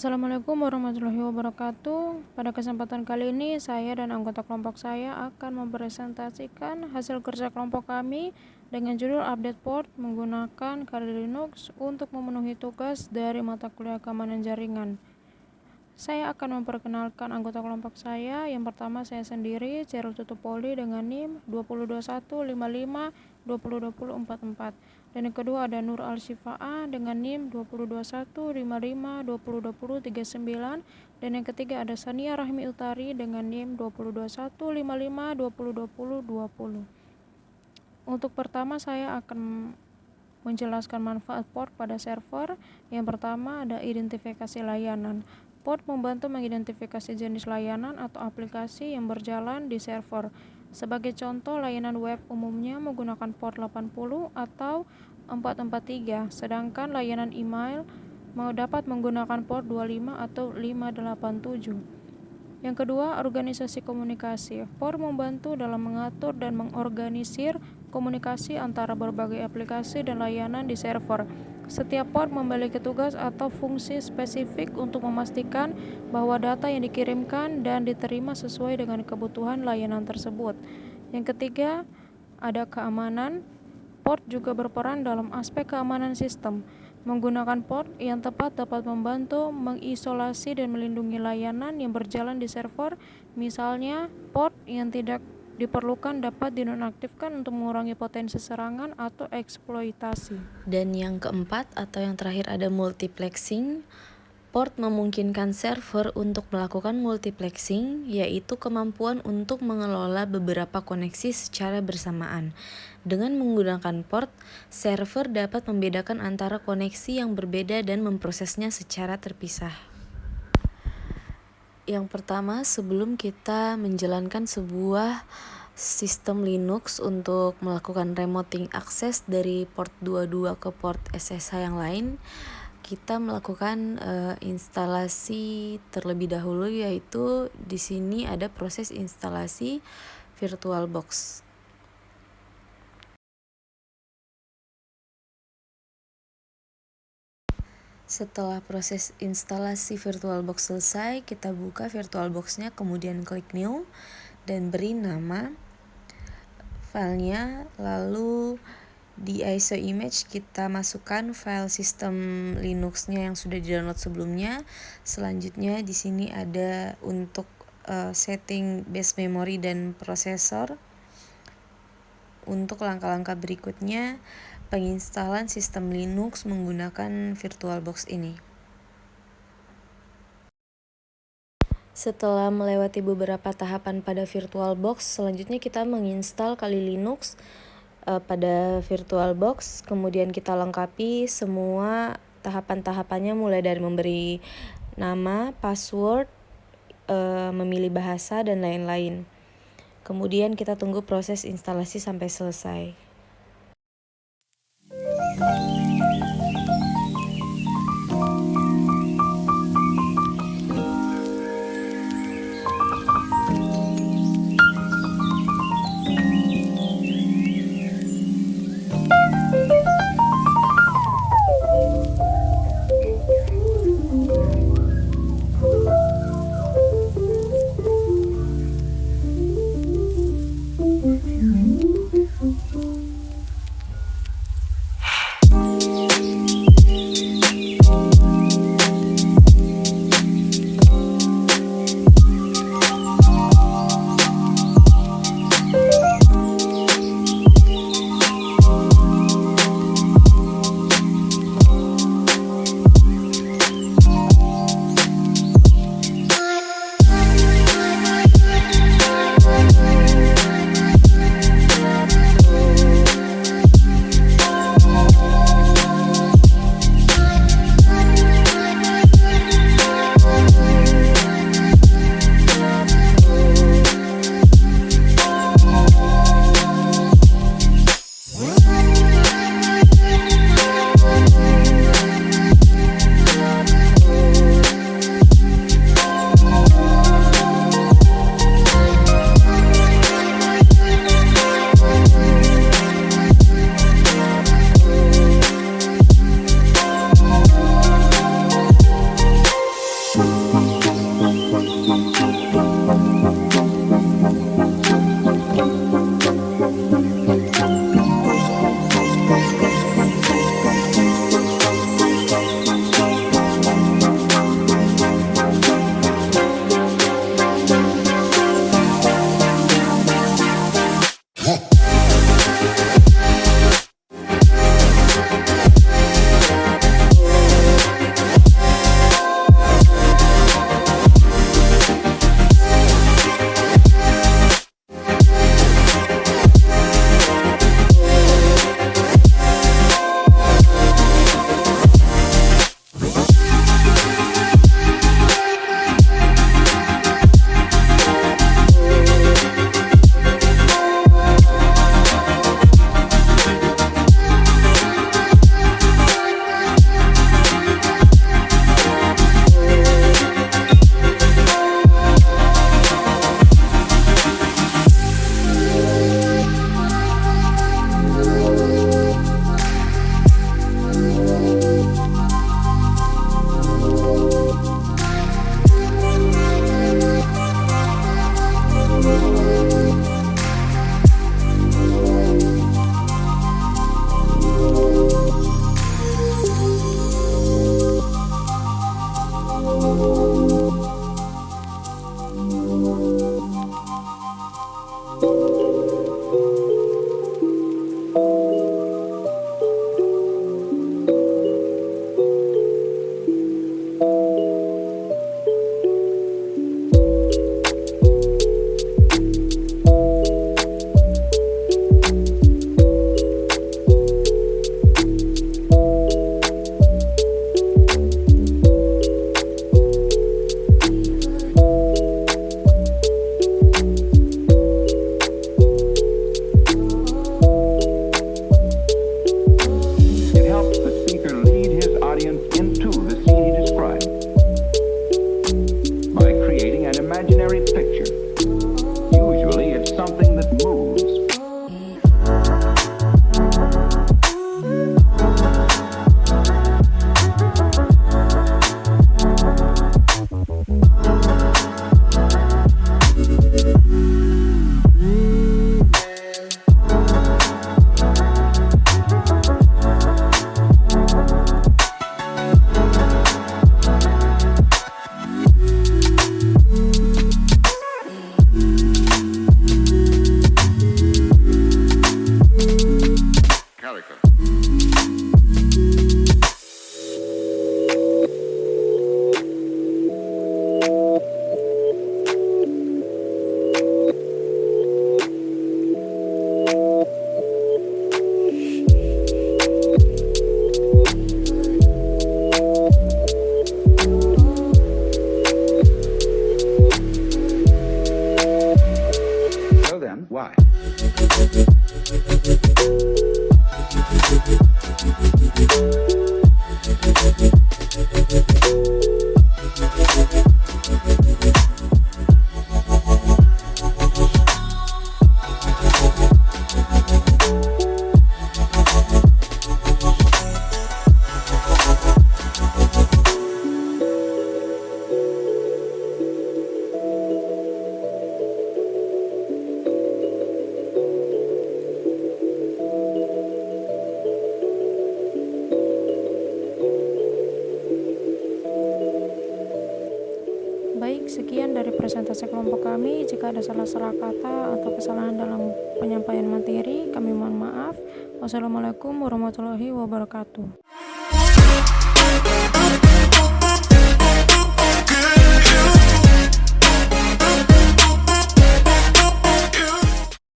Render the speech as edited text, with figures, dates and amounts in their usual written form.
Assalamualaikum warahmatullahi wabarakatuh. Pada kesempatan kali ini, saya dan anggota kelompok saya akan mempresentasikan hasil kerja kelompok kami dengan judul Update Port menggunakan Kali Linux untuk memenuhi tugas dari mata kuliah keamanan jaringan. Saya akan memperkenalkan anggota kelompok saya. Yang pertama saya sendiri, Cheryl Tutupoli dengan NIM 202155202044. Dan yang kedua ada Nur Al-Shifaa dengan NIM 202155202039. Dan yang ketiga ada Sania Rahmi Utari dengan NIM 202155202020. Untuk pertama saya akan menjelaskan manfaat port pada server. Yang pertama ada identifikasi layanan. Port membantu mengidentifikasi jenis layanan atau aplikasi yang berjalan di server. Sebagai contoh, layanan web umumnya menggunakan port 80 atau 443, sedangkan layanan email dapat menggunakan port 25 atau 587. Yang kedua, organisasi komunikasi. Port membantu dalam mengatur dan mengorganisir komunikasi antara berbagai aplikasi dan layanan di server. Setiap port memiliki tugas atau fungsi spesifik untuk memastikan bahwa data yang dikirimkan dan diterima sesuai dengan kebutuhan layanan tersebut. Yang ketiga, ada keamanan. Port juga berperan dalam aspek keamanan sistem. Menggunakan port yang tepat dapat membantu mengisolasi dan melindungi layanan yang berjalan di server. Misalnya, port yang tidak diperlukan dapat dinonaktifkan untuk mengurangi potensi serangan atau eksploitasi. Dan yang keempat atau yang terakhir ada multiplexing. Port memungkinkan server untuk melakukan multiplexing, yaitu kemampuan untuk mengelola beberapa koneksi secara bersamaan. Dengan menggunakan port, server dapat membedakan antara koneksi yang berbeda dan memprosesnya secara terpisah. Yang pertama, sebelum kita menjalankan sebuah sistem Linux untuk melakukan remoting access dari port 22 ke port SSH yang lain, kita melakukan instalasi terlebih dahulu, yaitu di sini ada proses instalasi VirtualBox. Setelah proses instalasi VirtualBox selesai, kita buka VirtualBox-nya, kemudian klik New dan beri nama filenya, lalu di ISO image kita masukkan file sistem Linux-nya yang sudah di-download sebelumnya. Selanjutnya di sini ada untuk setting base memory dan prosesor. Untuk langkah-langkah berikutnya, penginstalan sistem Linux menggunakan VirtualBox ini. Setelah melewati beberapa tahapan pada VirtualBox, selanjutnya kita menginstal Kali Linux pada VirtualBox. Kemudian kita lengkapi semua tahapan-tahapannya, mulai dari memberi nama, password, memilih bahasa, dan lain-lain. Kemudian kita tunggu proses instalasi sampai selesai. sekian dari presentasi kelompok kami. Jika ada salah-salah kata atau kesalahan dalam penyampaian materi, kami mohon maaf. Wassalamualaikum warahmatullahi wabarakatuh.